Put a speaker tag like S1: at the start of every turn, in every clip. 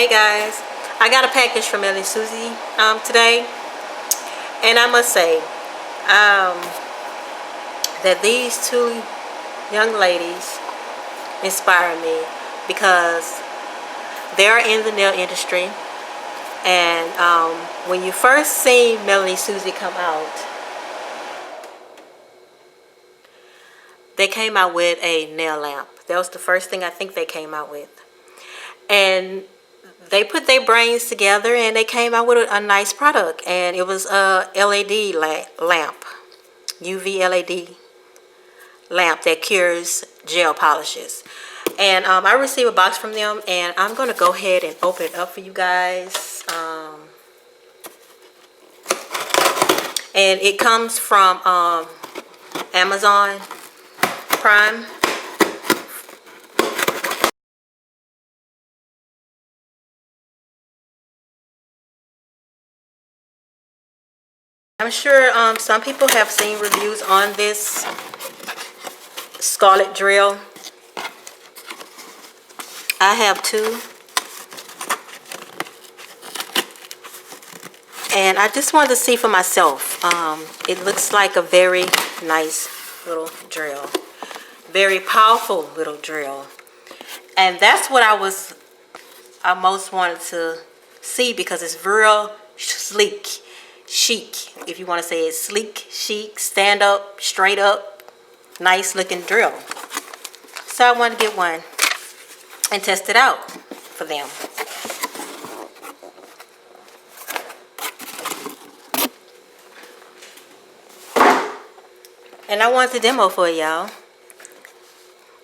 S1: Hey guys, I got a package from Melodysusie today, and I must say that these two young ladies inspire me because they're in the nail industry. And when you first see Melodysusie come out, they came out with a nail lamp. That was the first thing I think they came out with. And they put their brains together and they came out with a nice product. And it was a LED lamp, UV LED lamp that cures gel polishes. And I received a box from them, and I'm going to go ahead and open it up for you guys. And it comes from Amazon Prime. I'm sure some people have seen reviews on this Scarlet drill. I have two. And I just wanted to see for myself. It looks like a very nice little drill. Very powerful little drill. And that's what I most wanted to see, because it's real sleek, chic. If you want to say it, sleek, chic, stand up, straight up, nice looking drill. So I wanted to get one and test it out for them. And I want to demo for y'all.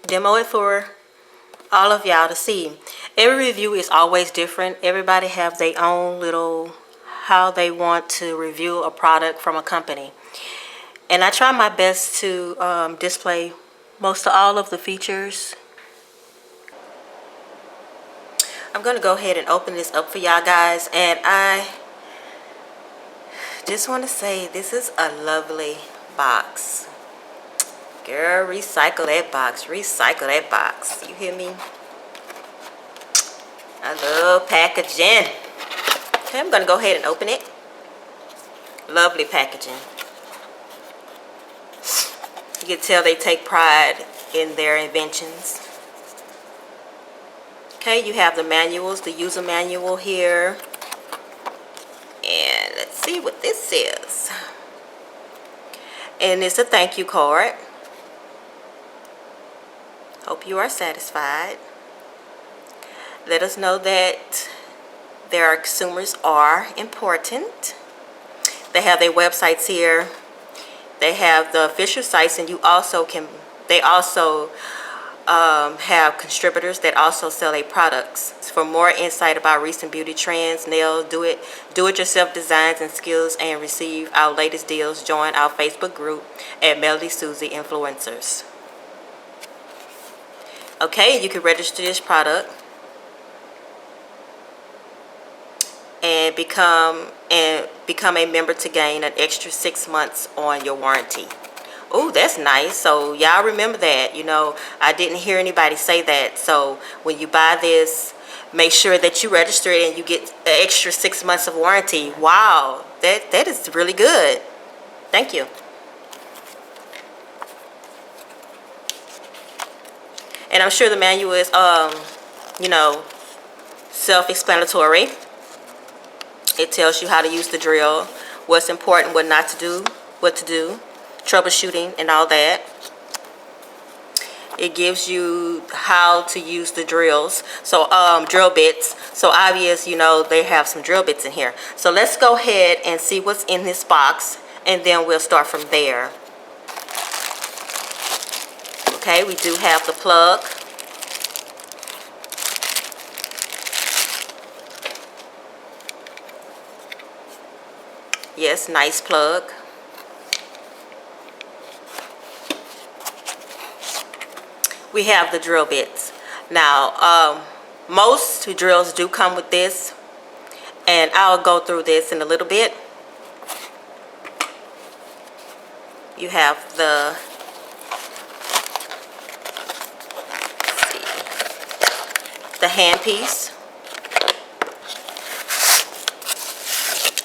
S1: Demo it for all of y'all to see. Every review is always different. Everybody have their own little how they want to review a product from a company. And I try my best to display most of all of the features. I'm going to go ahead and open this up for y'all guys. And I just want to say this is a lovely box. Girl, recycle that box. Recycle that box. You hear me? I love packaging. Okay, I'm going to go ahead and open it. Lovely packaging. You can tell they take pride in their inventions. Okay, you have the manuals, the user manual here. And let's see what this is. And it's a thank you card. Hope you are satisfied. Let us know that their consumers are important. They have their websites here. They have the official sites, and you also can. They also have distributors that also sell their products. For more insight about recent beauty trends, nail, do-it-yourself designs and skills, and receive our latest deals, join our Facebook group at Melodysusie Influencers. Okay, you can register this product and become a member to gain an extra 6 months on your warranty. Oh, that's nice. So y'all remember that. You know, I didn't hear anybody say that. So when you buy this, make sure that you register it and you get an extra 6 months of warranty. Wow, that is really good. Thank you. And I'm sure the manual is, you know, self-explanatory. It tells you how to use the drill, what's important, what not to do, what to do, troubleshooting, and all that. It gives you how to use the drills. So, drill bits. So obvious, you know, they have some drill bits in here. So let's go ahead and see what's in this box, and then we'll start from there. Okay, we do have the plug. Yes, nice plug. We have the drill bits. Now, most drills do come with this, and I'll go through this in a little bit. You have the handpiece.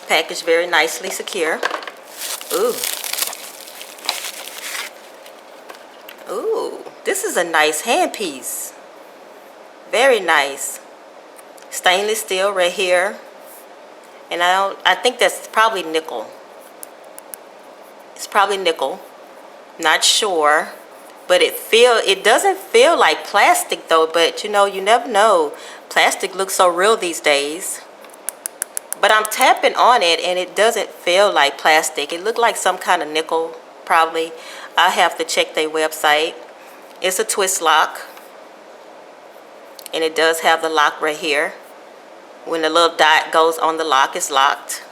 S1: Packaged very nicely secure. Ooh. Ooh, this is a nice handpiece. Very nice. Stainless steel right here. And I think that's probably nickel. It's probably nickel. Not sure. But it doesn't feel like plastic though, but you know, you never know. Plastic looks so real these days. But I'm tapping on it and it doesn't feel like plastic. It looked like some kind of nickel, probably. I have to check their website. It's a twist lock. And it does have the lock right here. When the little dot goes on the lock, it's locked.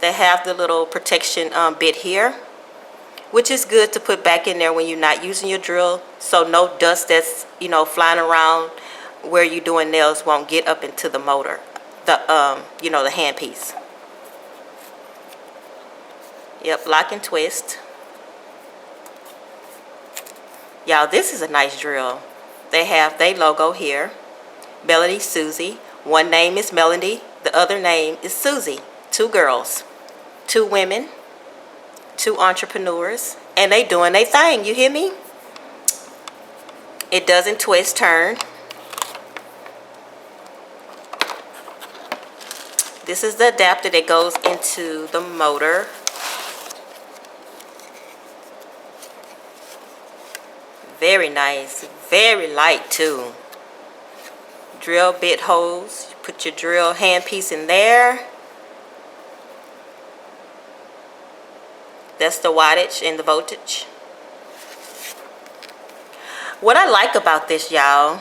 S1: They have the little protection bit here, which is good to put back in there when you're not using your drill, so no dust that's, you know, flying around where you're doing nails won't get up into the motor, you know, the handpiece. Yep, lock and twist. Y'all, this is a nice drill. They have their logo here, Melodysusie. One name is Melody, the other name is Susie. 2 girls, 2 women, 2 entrepreneurs, and they doing their thing, you hear me? It doesn't twist, turn. This is the adapter that goes into the motor. Very nice, very light too. Drill bit holes, you put your drill handpiece in there. That's the wattage and the voltage. What I like about this, y'all,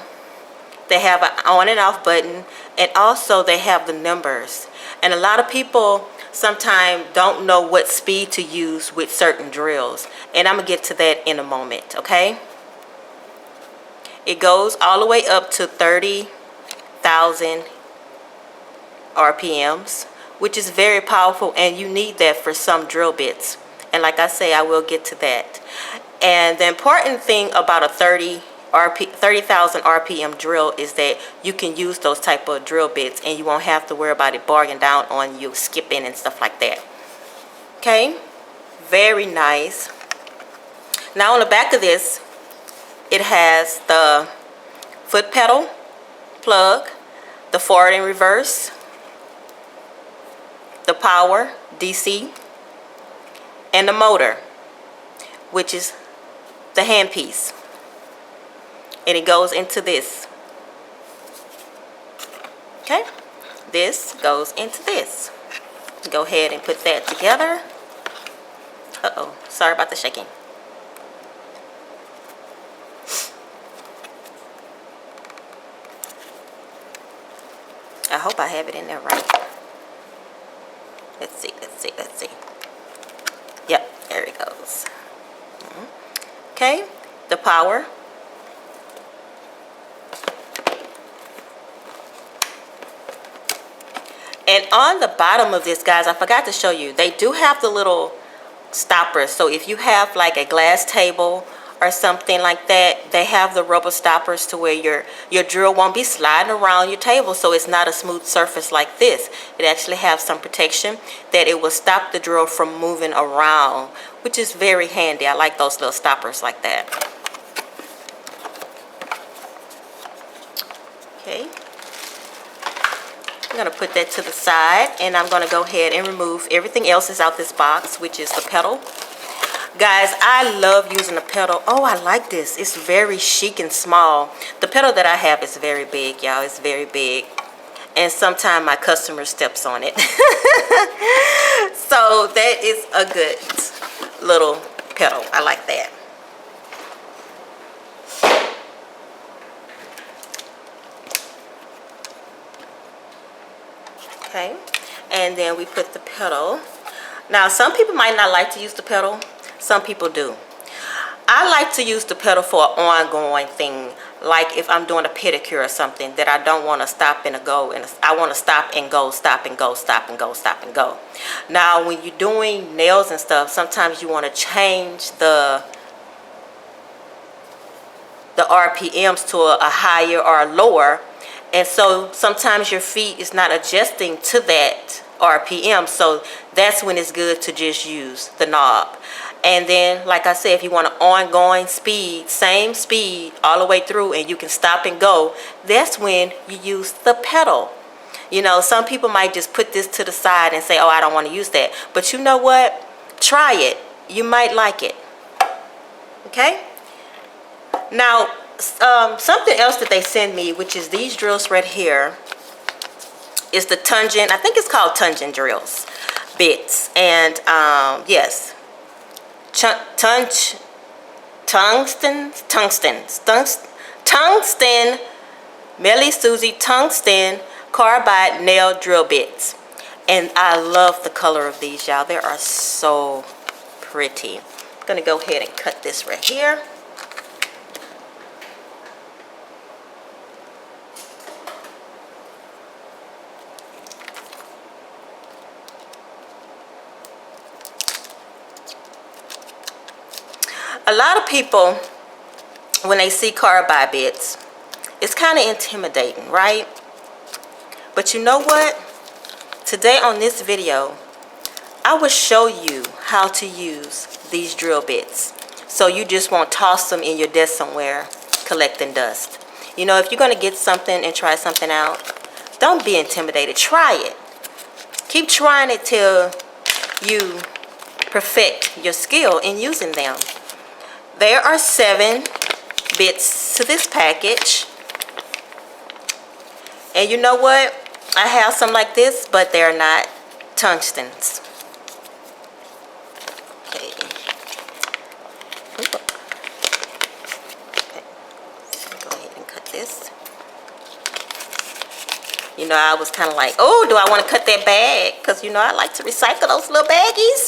S1: they have an on and off button, and also they have the numbers. And a lot of people sometimes don't know what speed to use with certain drills. And I'm going to get to that in a moment, okay? It goes all the way up to 30,000 RPMs, which is very powerful, and you need that for some drill bits. And like I say, I will get to that. And the important thing about a 30,000 RPM drill is that you can use those type of drill bits and you won't have to worry about it barging down on you, skipping and stuff like that. Okay, very nice. Now on the back of this, it has the foot pedal plug, the forward and reverse, the power, DC, and the motor, which is the handpiece. And it goes into this. Okay, this goes into this. Go ahead and put that together. Uh-oh, sorry about the shaking. I hope I have it in there right. Let's see, let's see, let's see. Yep, there it goes. Okay, the power. And on the bottom of this, guys, I forgot to show you, they do have the little stoppers. So if you have like a glass table or something like that, they have the rubber stoppers to where your drill won't be sliding around your table, so it's not a smooth surface like this. It actually has some protection that it will stop the drill from moving around, which is very handy. I like those little stoppers like that. Okay, I'm going to put that to the side, and I'm going to go ahead and remove everything else is out this box, which is the pedal. Guys, I love using the pedal. Oh, I like this. It's very chic and small. The pedal that I have is very big, y'all. It's very big. And sometimes my customer steps on it. So that is a good little pedal. I like that. Okay. And then we put the pedal. Now, some people might not like to use the pedal. Some people do. I like to use the pedal for an ongoing thing, like if I'm doing a pedicure or something that I don't want to stop and go, and I want to stop and go, stop and go, stop and go, stop and go. Now, when you're doing nails and stuff, sometimes you want to change the RPMs to a higher or a lower, and so sometimes your feet is not adjusting to that RPM. So that's when it's good to just use the knob. And then, like I said, if you want an ongoing speed, same speed all the way through, and you can stop and go, that's when you use the pedal. You know, some people might just put this to the side and say, oh, I don't want to use that. But you know what? Try it. You might like it. Okay? Now, something else that they send me, which is these drills right here, is the Tungsten. I think it's called Tungsten drills bits. And yes, tungsten, Melodysusie tungsten carbide nail drill bits. And I love the color of these, y'all. They are so pretty. I'm gonna go ahead and cut this right here. A lot of people, when they see carbide bits, it's kind of intimidating, right? But you know what? Today on this video, I will show you how to use these drill bits. So you just won't toss them in your desk somewhere collecting dust. You know, if you're going to get something and try something out, don't be intimidated. Try it. Keep trying it till you perfect your skill in using them. There are 7 bits to this package. And you know what? I have some like this, but they're not tungstens. Okay. Okay. Go ahead and cut this. You know, I was kind of like, oh, do I want to cut that bag? Because, you know, I like to recycle those little baggies.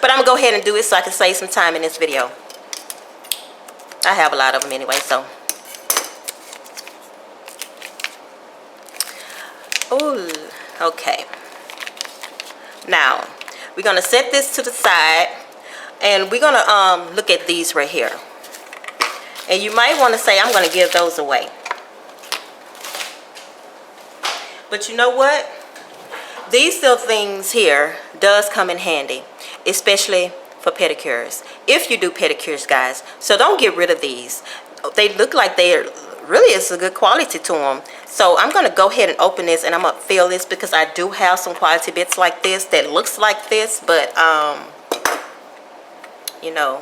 S1: But I'm going to go ahead and do it so I can save some time in this video. I have a lot of them anyway, so. Ooh, okay. Now, we're going to set this to the side, and we're going to look at these right here. And you might want to say, I'm going to give those away. But you know what? These little things here does come in handy, especially for pedicures, if you do pedicures, guys. So don't get rid of these. They look like they're really, it's a good quality to them. So I'm going to go ahead and open this, and I'm going to fill this because I do have some quality bits like this that looks like this, but you know,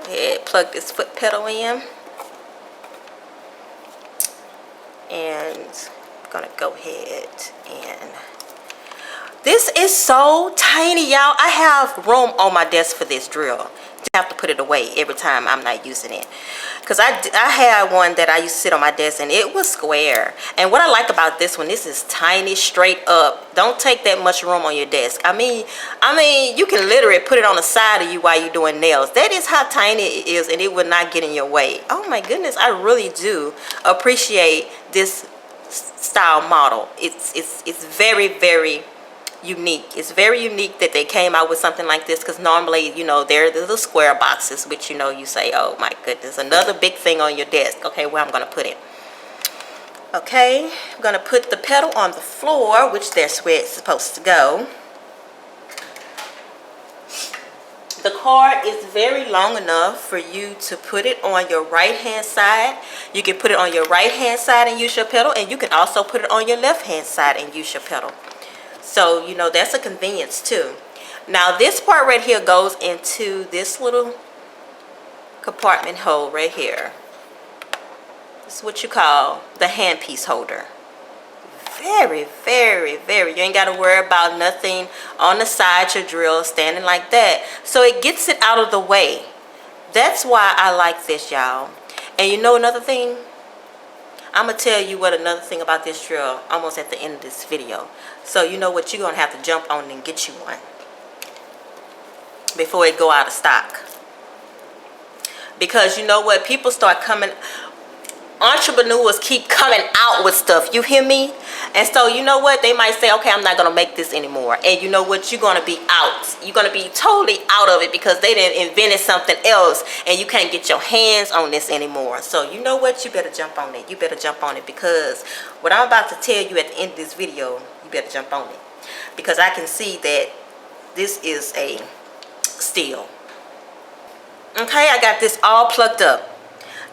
S1: go ahead, plug this foot pedal in, and I'm going to go ahead and this is so tiny, y'all. I have room on my desk for this drill. I have to put it away every time I'm not using it. Because I had one that I used to sit on my desk, and it was square. And what I like about this one, this is tiny, straight up. Don't take that much room on your desk. I mean, you can literally put it on the side of you while you're doing nails. That is how tiny it is, and it will not get in your way. Oh my goodness, I really do appreciate this style model. It's very, very unique. It's very unique that they came out with something like this, because normally, you know, they're the little square boxes, which, you know, you say, oh my goodness, another big thing on your desk. Okay, where I'm going to put it. Okay, I'm going to put the pedal on the floor, which that's where it's supposed to go. The card is very long enough for you to put it on your right hand side. You can put it on your right hand side and use your pedal, and you can also put it on your left hand side and use your pedal. So, you know, that's a convenience too. Now, this part right here goes into this little compartment hole right here. This is what you call the handpiece holder. Very, very, very. You ain't got to worry about nothing on the side your drill standing like that. So it gets it out of the way. That's why I like this, y'all. And you know another thing? I'm going to tell you what another thing about this drill almost at the end of this video. So you know what, you're going to have to jump on and get you one before it go out of stock. Because you know what, people start coming, entrepreneurs keep coming out with stuff, you hear me? And so you know what, they might say, okay, I'm not going to make this anymore. And you know what, you're going to be out. You're going to be totally out of it because they done invented something else and you can't get your hands on this anymore. So you know what, you better jump on it. You better jump on it, because what I'm about to tell you at the end of this video, you better jump on it, because I can see that this is a steal. Okay, I got this all plugged up.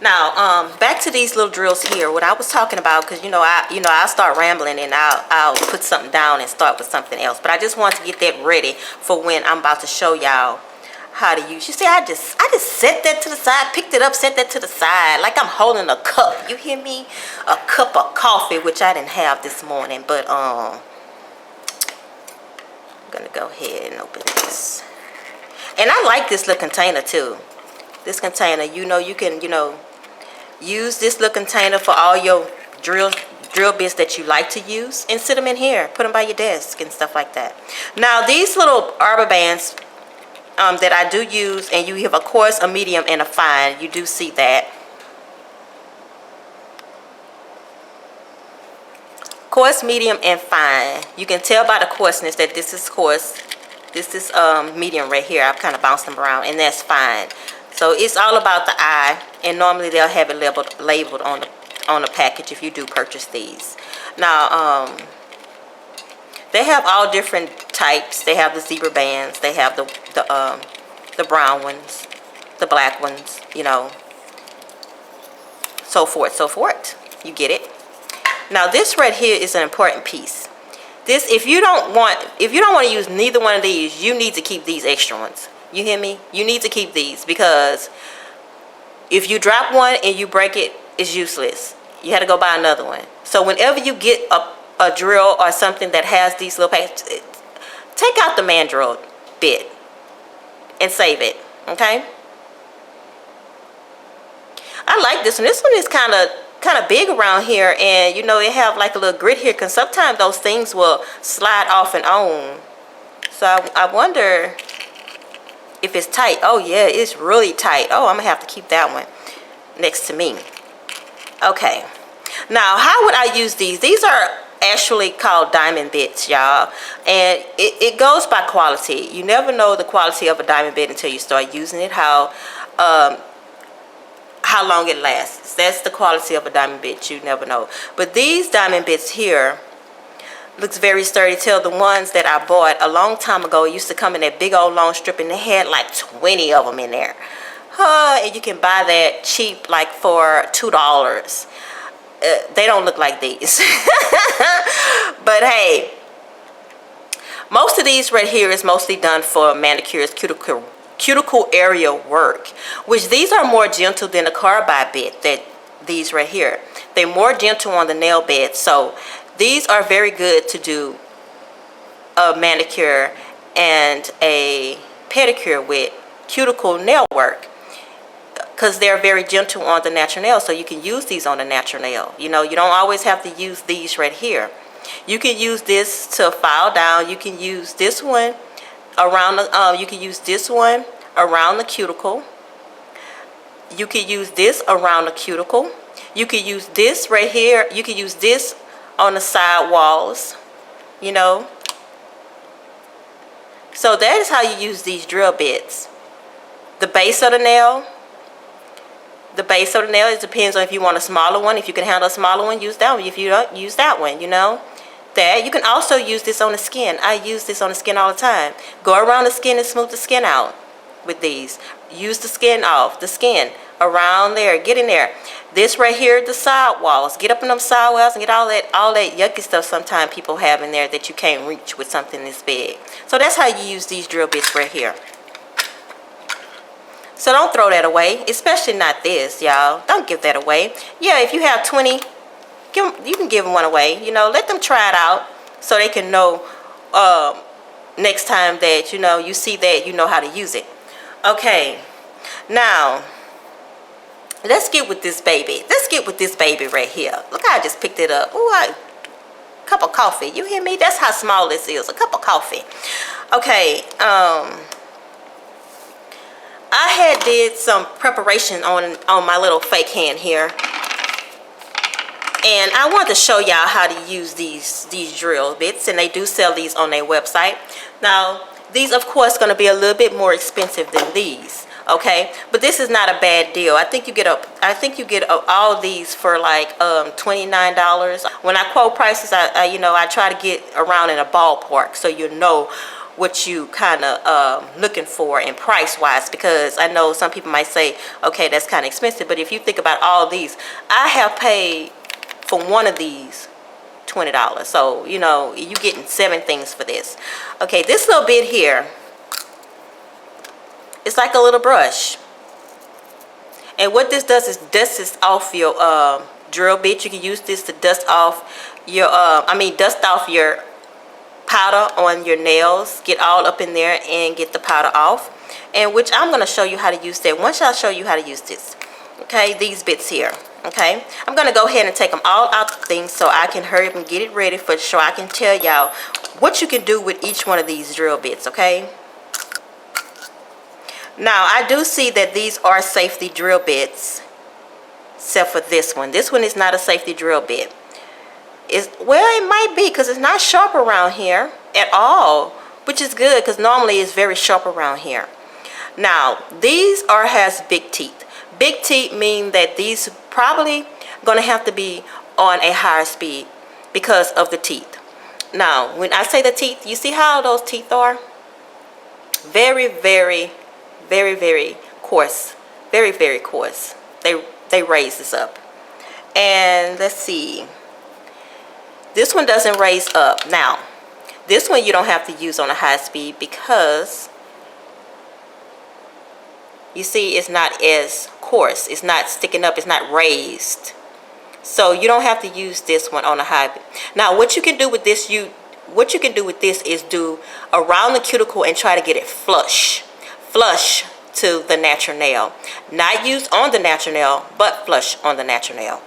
S1: Now, back to these little drills here. What I was talking about, because I'll start rambling and I'll put something down and start with something else. But I just want to get that ready for when I'm about to show y'all how to use. You see, I just set that to the side, picked it up, set that to the side, like I'm holding a cup. You hear me? A cup of coffee, which I didn't have this morning. But I'm gonna go ahead and open this. And I like this little container too. This container, you can, use this little container for all your drill bits that you like to use, and sit them in here, put them by your desk and stuff like that. Now, these little arbor bands that I do use, and you have a coarse, a medium, and a fine. You do see that. Coarse, medium, and fine. You can tell by the coarseness that this is coarse. This is medium right here. I've kind of bounced them around, and that's fine. So it's all about the eye, and normally they'll have it labeled on the package if you do purchase these. Now, they have all different types. They have the zebra bands. They have the brown ones, the black ones, so forth, so forth. You get it? Now, this right here is an important piece. This, if you don't want to use neither one of these, you need to keep these extra ones. You hear me? You need to keep these, because if you drop one and you break it, it's useless. You had to go buy another one. So whenever you get a drill or something that has these little packs, take out the mandrel bit and save it. Okay? I like this one. This one is kind of big around here, and it have like a little grit here, because sometimes those things will slide off and on. So I wonder if it's tight. Oh yeah, it's really tight. Oh, I'm gonna have to keep that one next to me. Okay, now how would I use these? These are actually called diamond bits, y'all, and it goes by quality. You never know the quality of a diamond bit until you start using it, how long it lasts. That's the quality of a diamond bit. You never know. But these diamond bits here looks very sturdy. Till the ones that I bought a long time ago, it used to come in that big old long strip, and they had like 20 of them in there. And you can buy that cheap, like for $2. They don't look like these. But hey, most of these right here is mostly done for manicures, cuticle area work, which these are more gentle than the carbide bit. That these right here, they're more gentle on the nail bed. So these are very good to do a manicure and a pedicure with cuticle nail work, because they're very gentle on the natural nail. So you can use these on the natural nail. You don't always have to use these right here. You can use this to file down. You can use this one around the, you can use this one around the cuticle. You can use this around the cuticle. You can use this right here. You can use this on the side walls, So that is how you use these drill bits. The base of the nail. It depends on if you want a smaller one. If you can handle a smaller one, use that one. If you don't, use that one, That you can also use this on the skin. I use this on the skin all the time. Go around the skin and smooth the skin out with these. Use the skin off, the skin around there, get in there. This right here, the side walls. Get up in them side walls and get all that yucky stuff sometimes people have in there that you can't reach with something this big. So that's how you use these drill bits right here. So don't throw that away, especially not this, y'all. Don't give that away. Yeah, if you have 20, you can give them one away. Let them try it out so they can know next time that you see that, you know how to use it. Okay, now let's get with this baby. Let's get with this baby right here. Look how I just picked it up. Ooh, a cup of coffee. You hear me? That's how small this is. A cup of coffee. Okay, I had did some preparation on my little fake hand here, and I want to show y'all how to use these drill bits, and they do sell these on their website. Now these of course going to be a little bit more expensive than these. Okay, but this is not a bad deal. I think you get all these for like $29. When I quote prices, I try to get around in a ballpark so you know what you kind of looking for in price wise, because I know some people might say, okay, that's kind of expensive, but if you think about all these, I have paid for one of these $20. So you getting 7 things for this. Okay, this little bit here, it's like a little brush, and what this does is dusts off your drill bit. You can use this to dust off your dust off your powder on your nails. Get all up in there and get the powder off, and which I'm going to show you how to use that once I show you how to use this. Okay, these bits here. Okay, I'm going to go ahead and take them all out the thing so I can hurry up and get it ready so I can tell y'all what you can do with each one of these drill bits. Okay, now I do see that these are safety drill bits, except for this one. This one is not a safety drill bit. Well, it might be, because it's not sharp around here at all, which is good, because normally it's very sharp around here. Now these has big teeth. Big teeth mean that these probably going to have to be on a higher speed because of the teeth. Now when I say the teeth, you see how those teeth are? Very, very, very, very coarse. Very, very coarse. They raise this up. And let's see. This one doesn't raise up. Now this one you don't have to use on a high speed because you see it's not as coarse. It's not sticking up. It's not raised. So you don't have to use this one on a high. Now what you can do with this, is do around the cuticle and try to get it flush to the natural nail. Not use on the natural nail, but flush on the natural nail.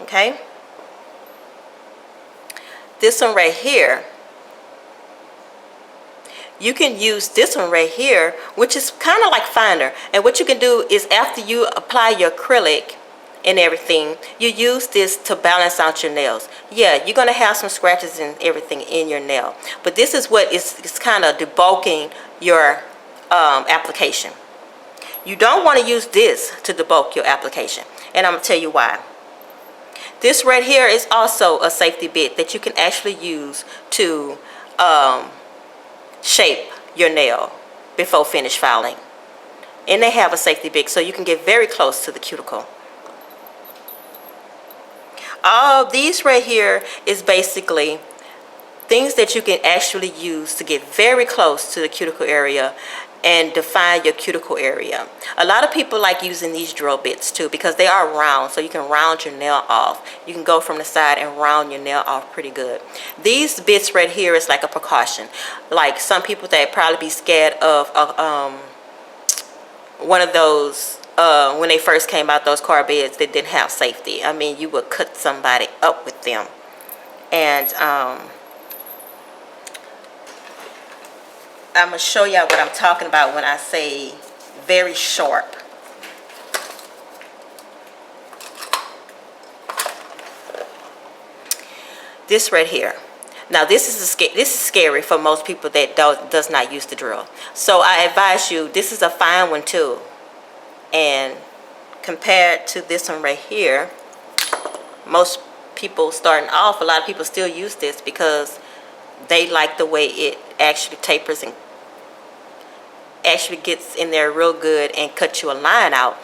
S1: Okay. This one right here, you can use this one right here, which is kind of like finer. And what you can do is after you apply your acrylic and everything, you use this to balance out your nails. Yeah, you're going to have some scratches and everything in your nail, but this is what is kind of debulking your application. You don't want to use this to debulk your application, and I'm going to tell you why. This right here is also a safety bit that you can actually use to shape your nail before finish filing. And they have a safety bit so you can get very close to the cuticle. All these right here is basically things that you can actually use to get very close to the cuticle area and define your cuticle area. A lot of people like using these drill bits too because they are round, so you can round your nail off. You can go from the side and round your nail off pretty good. These bits right here is like a precaution. Like some people that probably be scared of one of those when they first came out, those car beds that didn't have safety. I mean, you would cut somebody up with them. And I'm going to show y'all what I'm talking about when I say very sharp. This right here. Now this is scary for most people that does not use the drill. So I advise you, this is a fine one too. And compared to this one right here, most people starting off, a lot of people still use this because they like the way it actually tapers and actually gets in there real good and cut you a line out.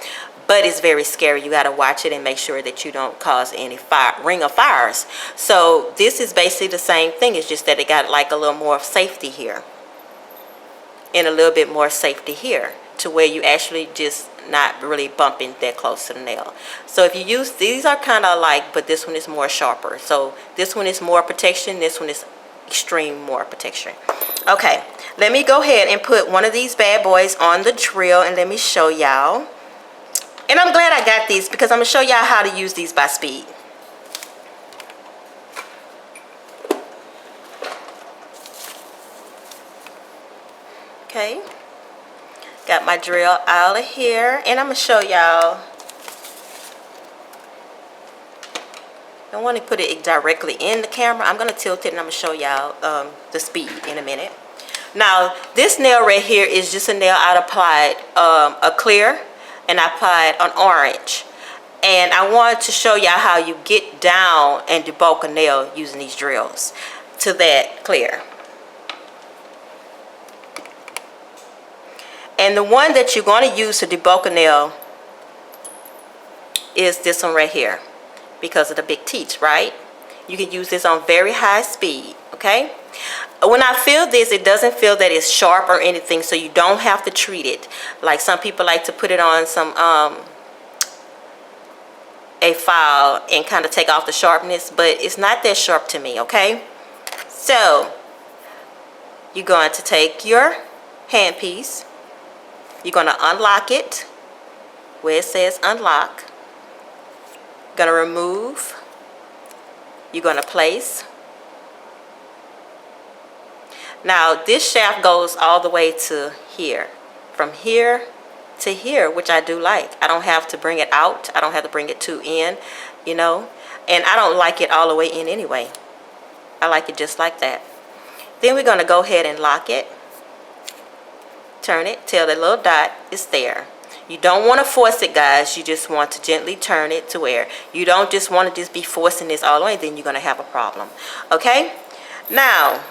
S1: But it's very scary. You got to watch it and make sure that you don't cause any ring of fires. So this is basically the same thing. It's just that it got like a little more safety here and a little bit more safety here to where you actually just not really bumping that close to the nail. So if you use, these are kind of alike, but this one is more sharper. So this one is more protection. This one is extreme more protection. Okay, let me go ahead and put one of these bad boys on the drill and let me show y'all. And I'm glad I got these because I'm going to show y'all how to use these by speed. Okay, got my drill out of here and I'm going to show y'all. I don't want to put it directly in the camera. I'm going to tilt it and I'm going to show y'all the speed in a minute. Now this nail right here is just a nail I applied a clear, and I applied an orange. And I wanted to show y'all how you get down and debulk a nail using these drills to that clear. And the one that you're going to use to debulk a nail is this one right here, because of the big teeth, right? You can use this on very high speed, okay? When I feel this, it doesn't feel that it's sharp or anything, so you don't have to treat it. Like some people like to put it on some a file and kind of take off the sharpness, but it's not that sharp to me, okay? So you're going to take your handpiece, you're going to unlock it where it says unlock, you're going to remove, you're going to place. Now this shaft goes all the way to here, from here to here, which I do like. I don't have to bring it out, I don't have to bring it to in, you know, and I don't like it all the way in anyway. I like it just like that. Then we're going to go ahead and lock it, turn it till the little dot is there. You don't want to force it, guys. You just want to gently turn it to where you don't just want to just be forcing this all the way, then you're going to have a problem. Okay, now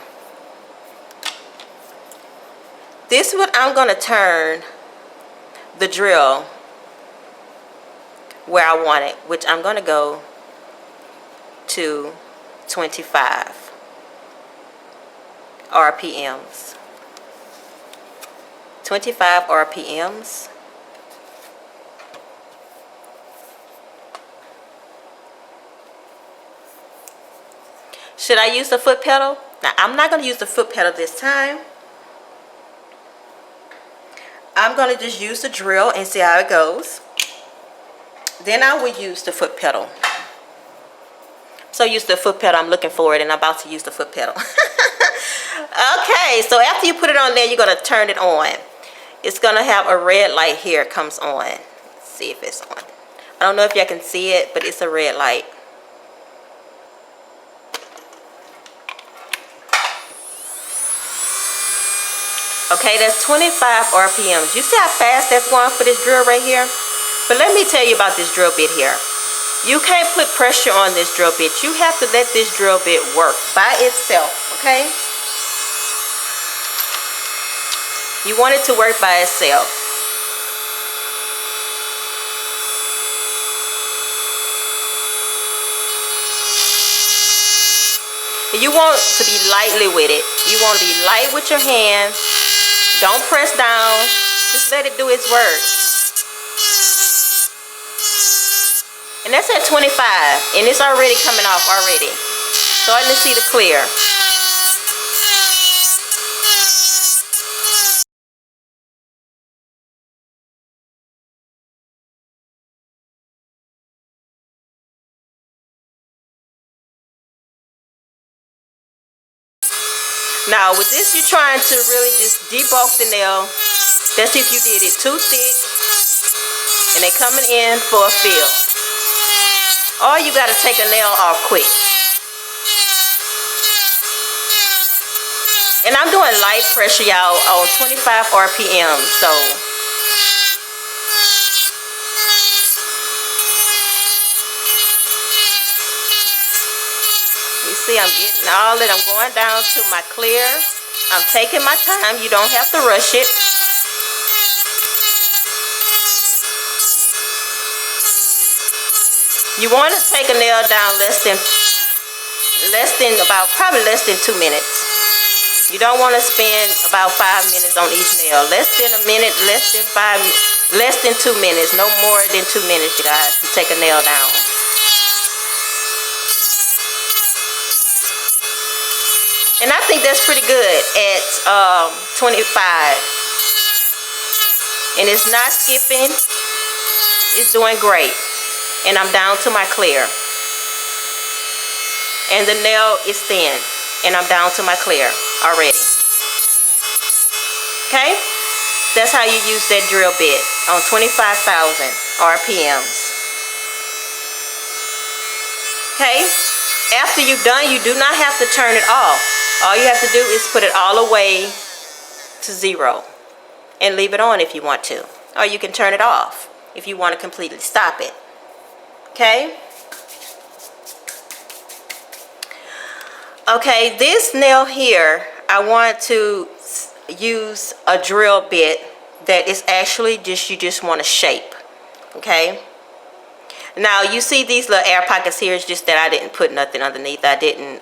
S1: this is what I'm going to turn the drill where I want it, which I'm going to go to 25 RPMs. 25 RPMs. Should I use the foot pedal? Now I'm not going to use the foot pedal this time. I'm going to just use the drill and see how it goes. Then I will use the foot pedal. So use the foot pedal, I'm looking for it, and I'm about to use the foot pedal. Okay, so after you put it on there, you're going to turn it on. It's going to have a red light here, comes on. Let's see if it's on. I don't know if y'all can see it, but it's a red light. Okay, that's 25 RPMs. You see how fast that's going for this drill right here? But let me tell you about this drill bit here. You can't put pressure on this drill bit. You have to let this drill bit work by itself, okay? You want it to work by itself. You want to be lightly with it. You want to be light with your hand. Don't press down. Just let it do its work. And that's at 25. And it's already coming off already. Starting to see the clear. Now with this, you're trying to really just debulk the nail. That's if you did it too thick and they coming in for a fill. Or you got to take a nail off quick. And I'm doing light pressure, y'all, on 25 RPM. So you see, I'm getting all that. I'm going down to my clear. I'm taking my time. You don't have to rush it. You want to take a nail down probably less than 2 minutes. You don't want to spend about 5 minutes on each nail. Less than a minute, less than 2 minutes. No more than 2 minutes, you guys, to take a nail down. And I think that's pretty good at 25. And it's not skipping. It's doing great. And I'm down to my clear. And the nail is thin. And I'm down to my clear already. Okay? That's how you use that drill bit on 25,000 RPMs. Okay? After you're done, you do not have to turn it off. All you have to do is put it all away to 0 and leave it on if you want to. Or you can turn it off if you want to completely stop it. Okay? Okay, this nail here, I want to use a drill bit that is actually just, you just want to shape. Okay? Now, you see these little air pockets here, it's just that I didn't put nothing underneath. I didn't,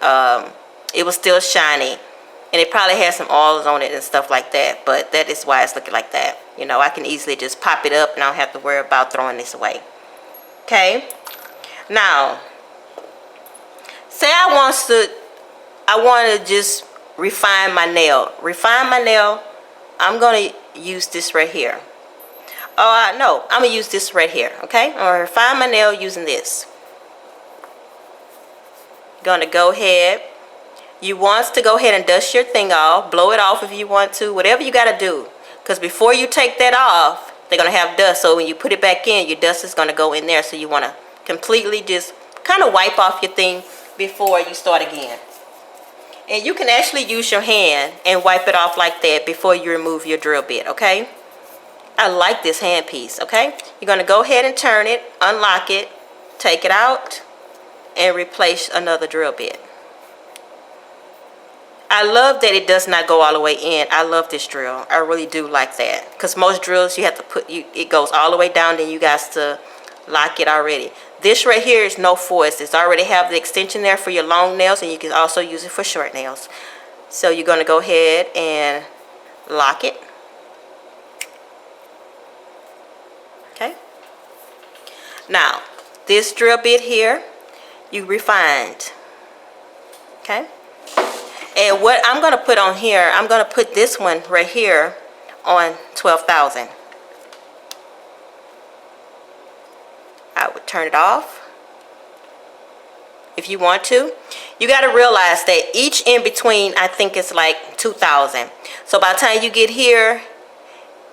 S1: it was still shiny. And it probably has some oils on it and stuff like that. But that is why it's looking like that. You know, I can easily just pop it up and I don't have to worry about throwing this away. Okay? Now, say I want to just refine my nail. Refine my nail, I'm going to use this right here. Oh, no, I'm going to use this right here. Okay? I'm going to refine my nail using this. Going to go ahead. You want to go ahead and dust your thing off. Blow it off if you want to. Whatever you got to do. Because before you take that off, they're going to have dust. So when you put it back in, your dust is going to go in there. So you want to completely just kind of wipe off your thing before you start again. And you can actually use your hand and wipe it off like that before you remove your drill bit. Okay? I like this handpiece. Okay? You're going to go ahead and turn it, unlock it, take it out, and replace another drill bit. I love that it does not go all the way in. I love this drill. I really do like that. Because most drills you have to put, it goes all the way down, then you guys to lock it already. This right here is no force. It's already have the extension there for your long nails, and you can also use it for short nails. So you're going to go ahead and lock it. Okay. Now, this drill bit here, you refined. Okay. And what I'm going to put on here, I'm going to put this one right here on 12,000. I would turn it off if you want to. You got to realize that each in between, I think it's like 2,000. So by the time you get here,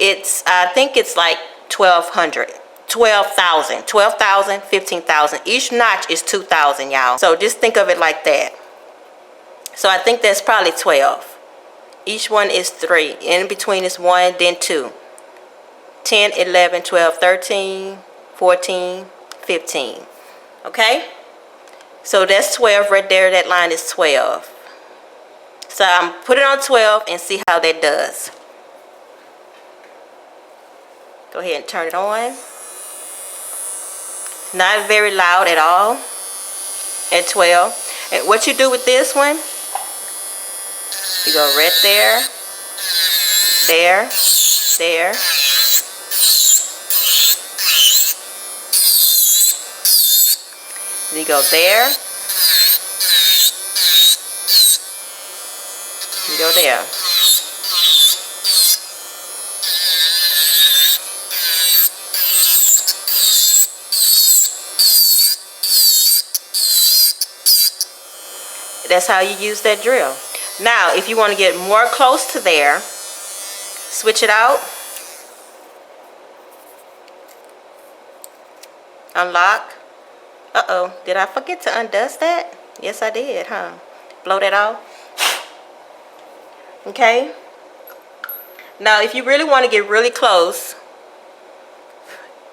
S1: I think it's like 1,200. 12,000. 12,000, 15,000. Each notch is 2,000, y'all. So just think of it like that. So I think that's probably 12. Each one is 3. In between is 1, then 2. 10, 11, 12, 13, 14, 15. Okay? So that's 12 right there. That line is 12. So I'm put it on 12 and see how that does. Go ahead and turn it on. Not very loud at all at 12. And what you do with this one, you go right there, there, there. You go there. You go there. That's how you use that drill. Now, if you want to get more close to there, switch it out. Unlock. Uh-oh, did I forget to undust that? Yes, I did, huh? Blow that off. Okay. Now, if you really want to get really close,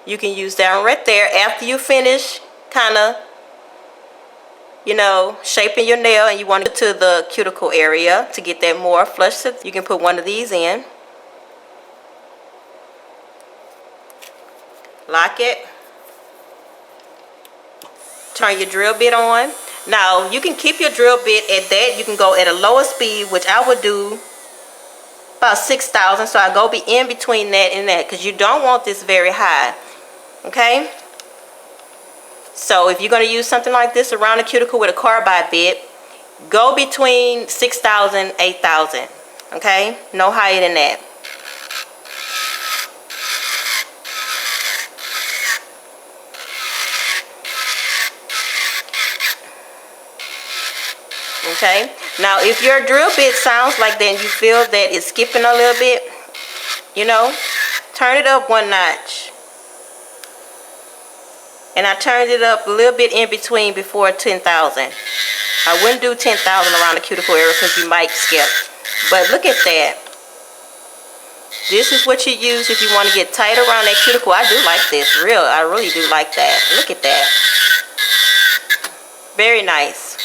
S1: you can use that one right there. After you finish kind of, you know, shaping your nail and you want to get to the cuticle area to get that more flush, you can put one of these in. Lock it. Turn your drill bit on. Now, you can keep your drill bit at that. You can go at a lower speed, which I would do about 6,000. So I go in between that and that because you don't want this very high. Okay? So if you're going to use something like this around the cuticle with a carbide bit, go between 6,000 and 8,000. Okay? No higher than that. Okay? Now, if your drill bit sounds like that and you feel that it's skipping a little bit, you know, turn it up one notch. And I turned it up a little bit in between before 10,000. I wouldn't do 10,000 around the cuticle area because you might skip. But look at that. This is what you use if you want to get tight around that cuticle. I do like this. I really do like that. Look at that. Very nice.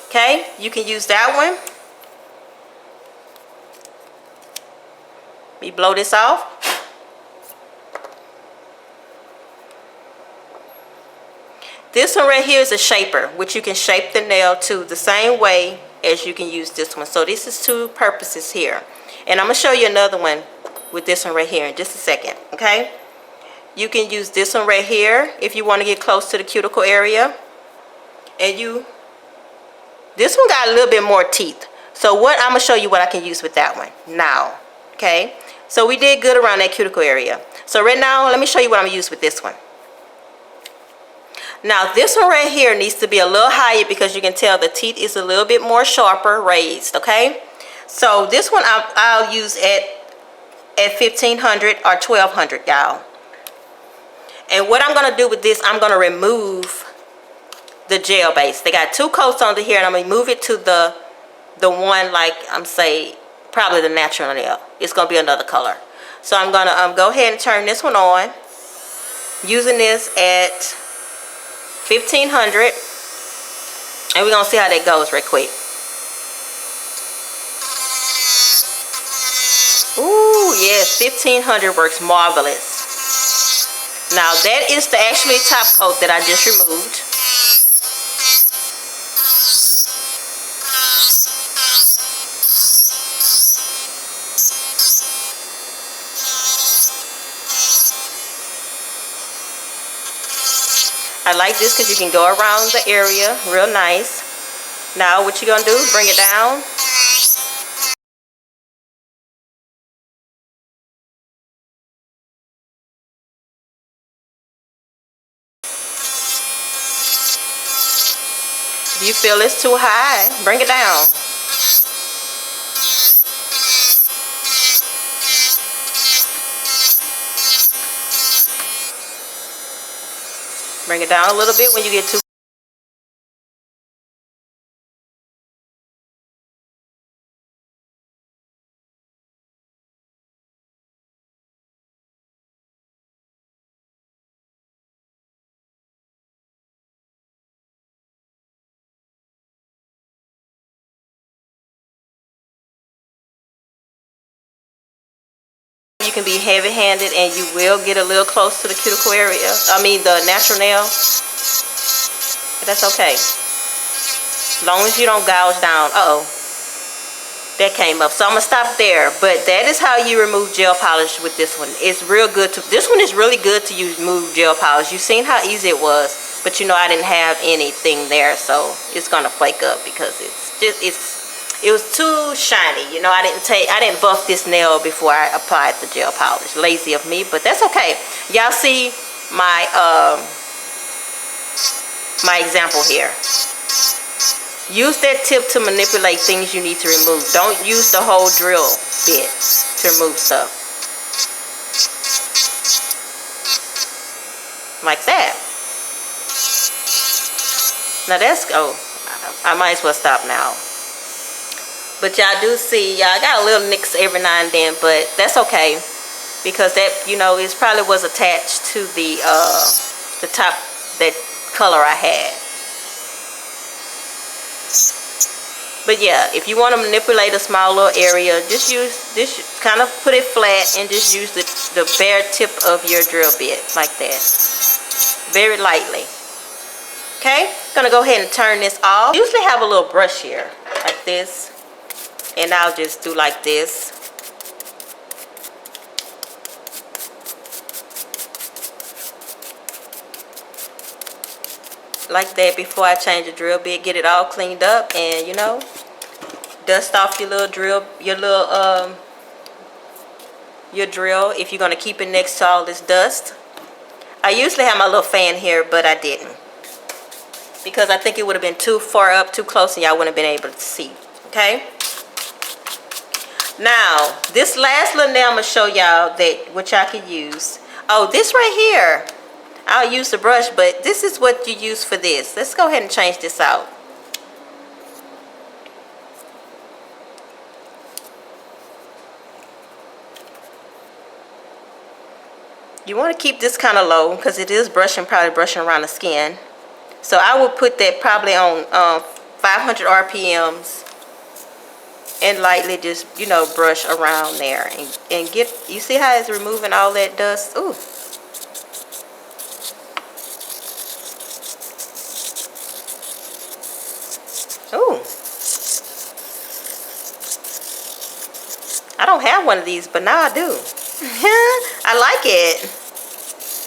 S1: Okay, you can use that one. Let me blow this off. This one right here is a shaper, which you can shape the nail to the same way as you can use this one. So this is two purposes here. And I'm going to show you another one with this one right here in just a second, okay? You can use this one right here if you want to get close to the cuticle area. And this one got a little bit more teeth. So I'm going to show you what I can use with that one now, okay? So we did good around that cuticle area. So right now, let me show you what I'm going to use with this one. Now this one right here needs to be a little higher because you can tell the teeth is a little bit more sharper, raised, okay? So this one I'll use at 1500 or 1200, y'all. And what I'm going to do with this, I'm going to remove the gel base. They got two coats under here, and I'm going to move it to the one, like I'm saying, probably the natural nail. It's going to be another color. So I'm going to go ahead and turn this one on, using this at 1500, and we're going to see how that goes right quick. Ooh, yes, 1500 works marvelous. Now that is the actually top coat that I just removed. I like this because you can go around the area real nice. Now what you're going to do is bring it down. If you feel it's too high, bring it down. Bring it down a little bit when you get too. You can be heavy-handed and you will get a little close to the cuticle area. I mean the natural nail. But that's okay. As long as you don't gouge down. Uh-oh. That came up. So I'm going to stop there. But that is how you remove gel polish with this one. It's real good to... This one is really good to use remove gel polish. You've seen how easy it was. But you know I didn't have anything there. So it's going to flake up because it was too shiny. You know, I didn't buff this nail before I applied the gel polish. Lazy of me, but that's okay. Y'all see my my example here. Use that tip to manipulate things you need to remove. Don't use the whole drill bit to remove stuff. Like that. Now that's, oh, I might as well stop now. But y'all do see, y'all got a little nicks every now and then, but that's okay. Because that, you know, it probably was attached to the top, that color I had. But yeah, if you want to manipulate a small little area, just use this, kind of put it flat and just use the bare tip of your drill bit like that. Very lightly. Okay, gonna go ahead and turn this off. I usually have a little brush here, like this. And I'll just do like this. Like that before I change the drill bit. Get it all cleaned up and, you know, dust off your little drill, your drill if you're going to keep it next to all this dust. I usually have my little fan here, but I didn't. Because I think it would have been too far up, too close, and y'all wouldn't have been able to see. Okay? Now, this last little nail I'm going to show y'all that what y'all can use. Oh, this right here. I'll use the brush, but this is what you use for this. Let's go ahead and change this out. You want to keep this kind of low because it is probably brushing around the skin. So I will put that probably on 500 RPMs and lightly just, you know, brush around there and get, you see how it's removing all that dust? Ooh. Ooh. I don't have one of these, but now I do. I like it.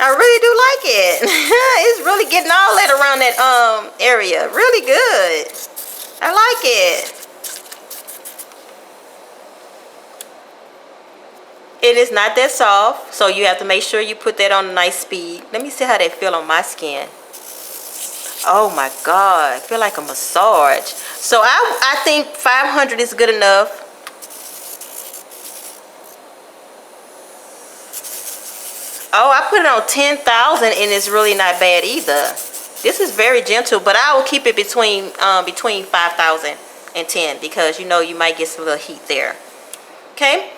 S1: I really do like it. It's really getting all that around that area. Really good. I like it. It is not that soft, so you have to make sure you put that on a nice speed. Let me see how that feel on my skin. Oh my God, I feel like a massage. So I think 500 is good enough. Oh, I put it on 10,000 and it's really not bad either. This is very gentle, but I will keep it between 5,000 and 10 because you know you might get some little heat there. Okay.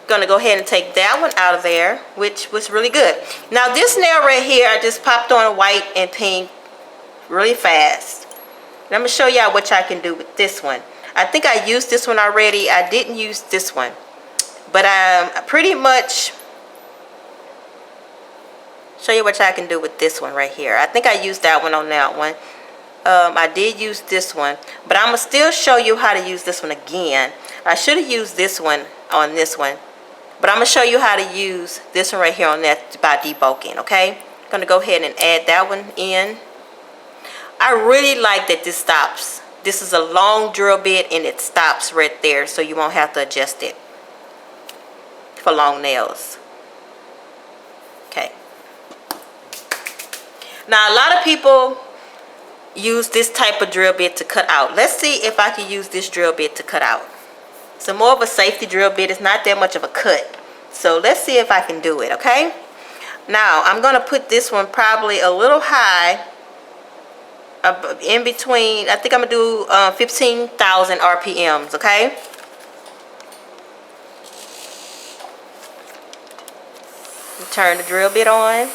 S1: Gonna go ahead and take that one out of there, which was really good. Now this nail right here, I just popped on white and pink really fast. And I'm gonna show y'all what y'all can do with this one. I think I used this one already. I didn't use this one. But pretty much show you what y'all can do with this one right here. I think I used that one on that one. I did use this one, but I'm gonna still show you how to use this one again. I should have used this one on this one, but I'm gonna show you how to use this one right here on that by debulking. Okay, I'm gonna go ahead and add that one in. I really like that this stops. This is a long drill bit and it stops right there, so you won't have to adjust it for long nails. Okay. Now a lot of people use this type of drill bit to cut out. Let's see if I can use this drill bit to cut out. It's more of a safety drill bit. It's not that much of a cut. So let's see if I can do it, okay? Now I'm gonna put this one probably a little high, in between. I think I'm gonna do 15,000 RPMs, okay? Turn the drill bit on.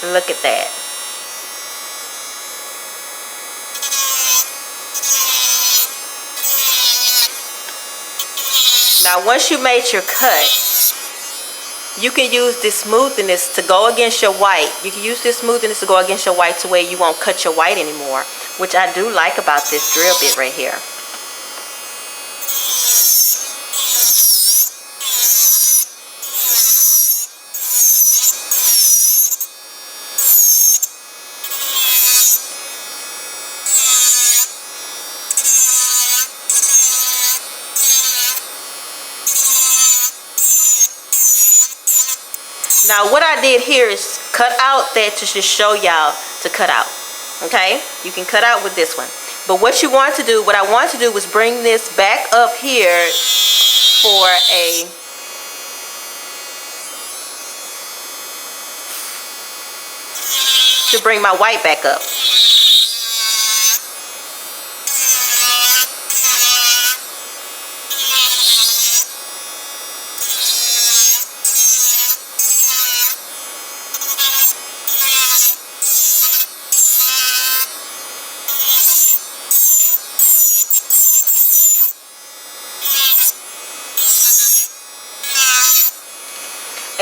S1: Look at that. Now once you made your cut, you can use this smoothness to go against your white. You can use this smoothness to go against your white to where you won't cut your white anymore, which I do like about this drill bit right here. Now what I did here is cut out that to just show y'all to cut out. Okay, you can cut out with this one, but what you want to do, what I want to do was bring this back up here for to bring my white back up.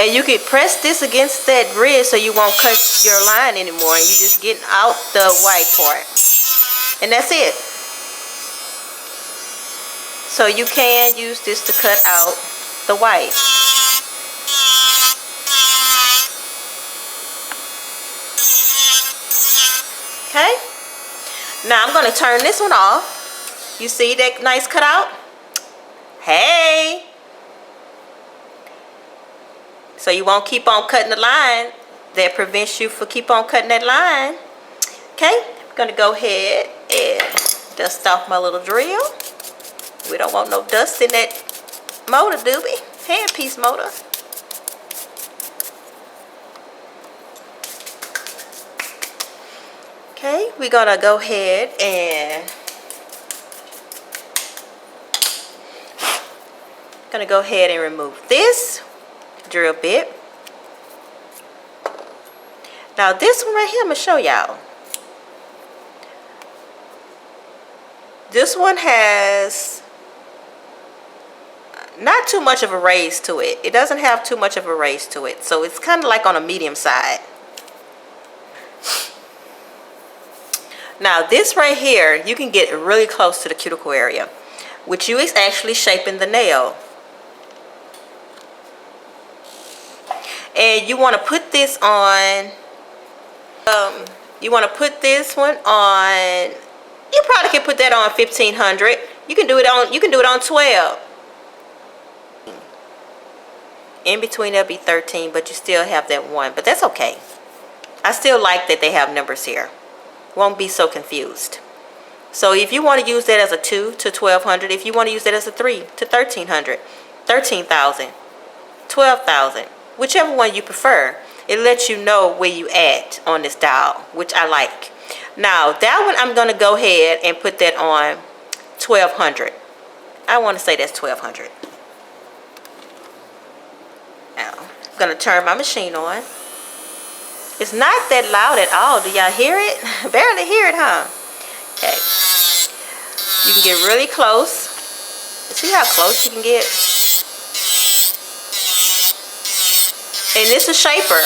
S1: And you can press this against that ridge so you won't cut your line anymore. And you're just getting out the white part. And that's it. So you can use this to cut out the white. Okay. Now I'm going to turn this one off. You see that nice cutout? Hey. So you won't keep on cutting the line that prevents you from keep on cutting that line. Okay, I'm gonna go ahead and dust off my little drill. We don't want no dust in that motor, do we? Handpiece motor. Okay, we're gonna go ahead and remove this drill bit. Now this one right here, I'm gonna show y'all. This one has not too much of a raise to it. It doesn't have too much of a raise to it. So it's kind of like on a medium side. Now this right here, you can get really close to the cuticle area, which you is actually shaping the nail. And you want to put this on, you want to put this one on, you probably can put that on 1500. You can do it on 12. In between there'll be 13, but you still have that one, but that's okay. I still like that they have numbers here. Won't be so confused. So if you want to use that as a 2 to 1200, if you want to use that as a 3 to 1300, 13,000, 12,000, whichever one you prefer, it lets you know where you at on this dial, which I like. Now that one, I'm going to go ahead and put that on 1200. I want to say that's 1200. Now I'm going to turn my machine on. It's not that loud at all. Do y'all hear it? Barely hear it, huh? Okay. You can get really close. See how close you can get? And it's a shaper.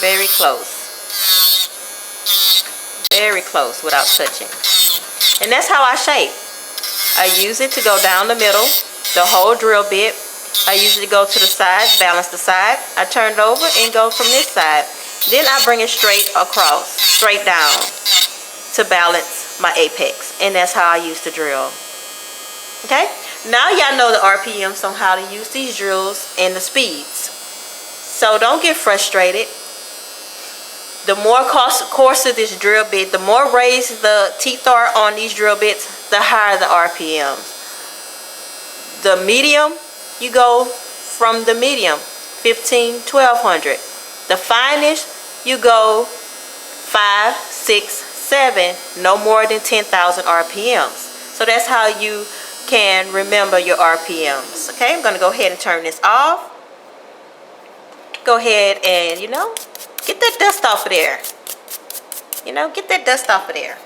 S1: Very close. Very close without touching. And that's how I shape. I use it to go down the middle, the whole drill bit. I usually go to the side, balance the side. I turn it over and go from this side. Then I bring it straight across, straight down to balance my apex. And that's how I use the drill. Okay? Now y'all know the RPMs on how to use these drills and the speeds. So don't get frustrated. The more coarser this drill bit, the more raised the teeth are on these drill bits, the higher the RPMs. The medium, you go from the medium, 15, 1200. The finest, you go 5, 6, 7, no more than 10,000 RPMs. So that's how you can remember your RPMs. Okay, I'm going to go ahead and turn this off. Go ahead and, get that dust off of there. Get that dust off of there.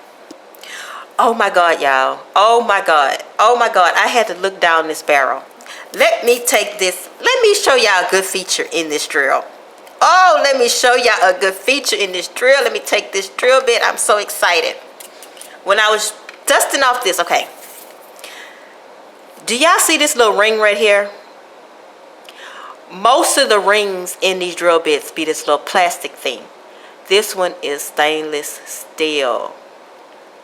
S1: Oh my God, y'all. Oh my God. Oh my God. I had to look down this barrel. Let me take this. Let me show y'all a good feature in this drill. Oh, let me show y'all a good feature in this drill. Let me take this drill bit. I'm so excited. When I was dusting off this, okay. Do y'all see this little ring right here? Most of the rings in these drill bits be this little plastic thing. This one is stainless steel.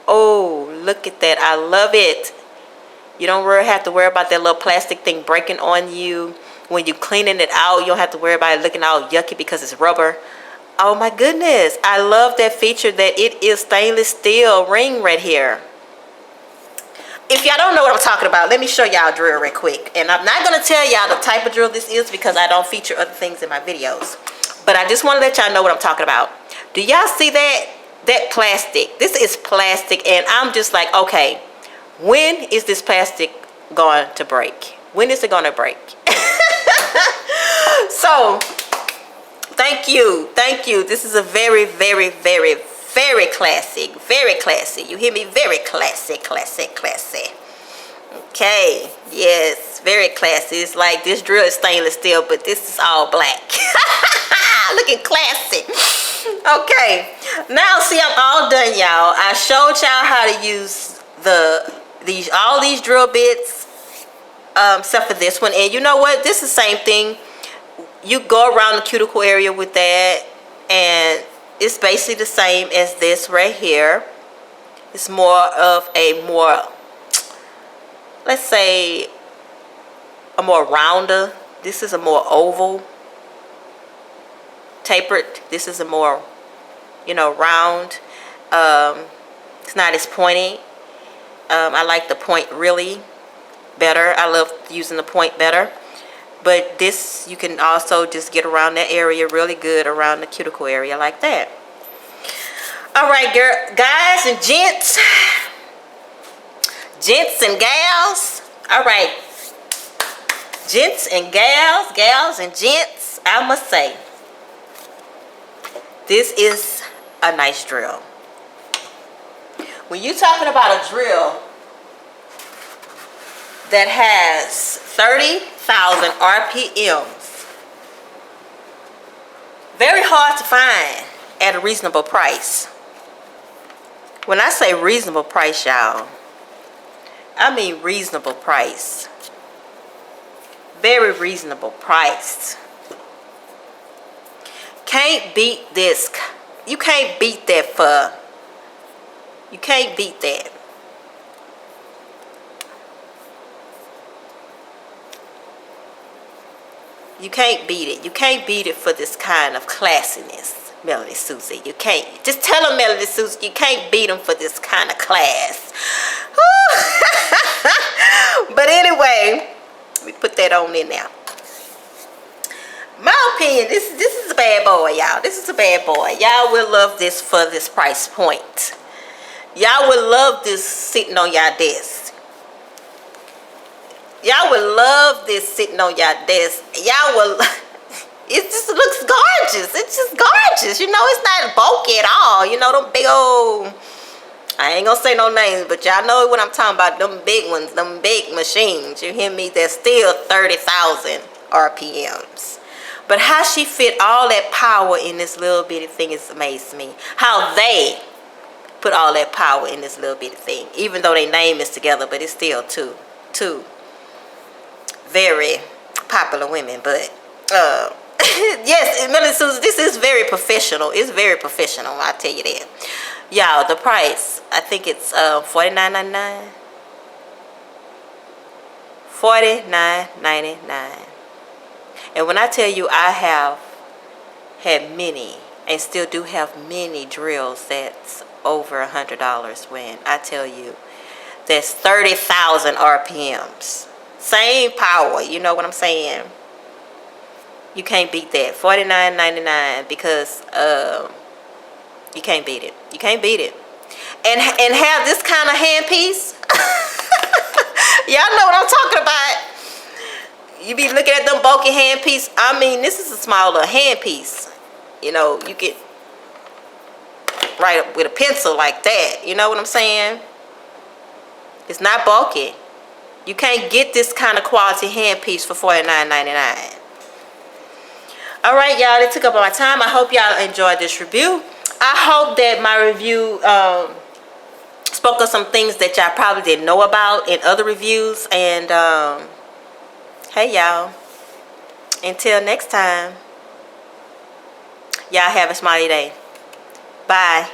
S1: Oh, look at that. I love it. You don't really have to worry about that little plastic thing breaking on you. When you're cleaning it out, you don't have to worry about it looking all yucky because it's rubber. Oh my goodness. I love that feature that it is stainless steel ring right here. If y'all don't know what I'm talking about, let me show y'all a drill real quick. And I'm not going to tell y'all the type of drill this is because I don't feature other things in my videos. But I just want to let y'all know what I'm talking about. Do y'all see that? That plastic. This is plastic. And I'm just like, okay, when is this plastic going to break? When is it going to break? So, thank you. Thank you. This is a very, very, very, very classic. Very classy. You hear me? Very classy, classy, classy. Okay. Yes. Very classy. It's like this drill is stainless steel, but this is all black. Looking classy. Okay. Now, see, I'm all done, y'all. I showed y'all how to use all these drill bits, except for this one. And you know what? This is the same thing. You go around the cuticle area with that, and it's basically the same as this right here. It's more of a let's say, a more rounder. This is a more oval, tapered. This is a more, you know, round. It's not as pointy. I like the point really better. I love using the point better. But this, you can also just get around that area really good, around the cuticle area like that. Alright, guys and gents and gals. Alright, gents and gals and gents, I must say, this is a nice drill. When you're talking about a drill that has 30,000 RPMs, very hard to find at a reasonable price. When I say reasonable price, y'all, I mean reasonable price. Very reasonable price. Can't beat this. You can't beat that for. You can't beat that. You can't beat it. You can't beat it for this kind of classiness, Melodysusie. You can't. Just tell them, Melodysusie, you can't beat them for this kind of class. But anyway, we put that on in now. My opinion, this is a bad boy, y'all. This is a bad boy. Y'all will love this for this price point. Y'all will love this sitting on y'all desk. Y'all will love this sitting on y'all desk. Y'all will. It just looks gorgeous. It's just gorgeous. You know, it's not bulky at all. You know, them big old. I ain't gonna say no names, but y'all know what I'm talking about. Them big ones, them big machines. You hear me? They're still 30,000 RPMs. But how she fit all that power in this little bitty thing is amazing me. How they put all that power in this little bitty thing. Even though their name is together, but it's still two very popular women. But yes, Melodysusie, this is very professional. It's very professional, I'll tell you that. Y'all, the price, I think it's $49.99. $49.99. And when I tell you I have had many, and still do have many drills that's over $100, when I tell you that's 30,000 RPMs. Same power, you know what I'm saying? You can't beat that. $49.99, because you can't beat it. You can't beat it. And have this kind of handpiece. Y'all know what I'm talking about. You be looking at them bulky handpiece. I mean, this is a smaller handpiece. You know, you get right up with a pencil like that. You know what I'm saying? It's not bulky. You can't get this kind of quality handpiece for $49.99. Alright, y'all, it took up my time. I hope y'all enjoyed this review. I hope that my review spoke of some things that y'all probably didn't know about in other reviews. And hey, y'all, until next time, y'all have a smiley day. Bye.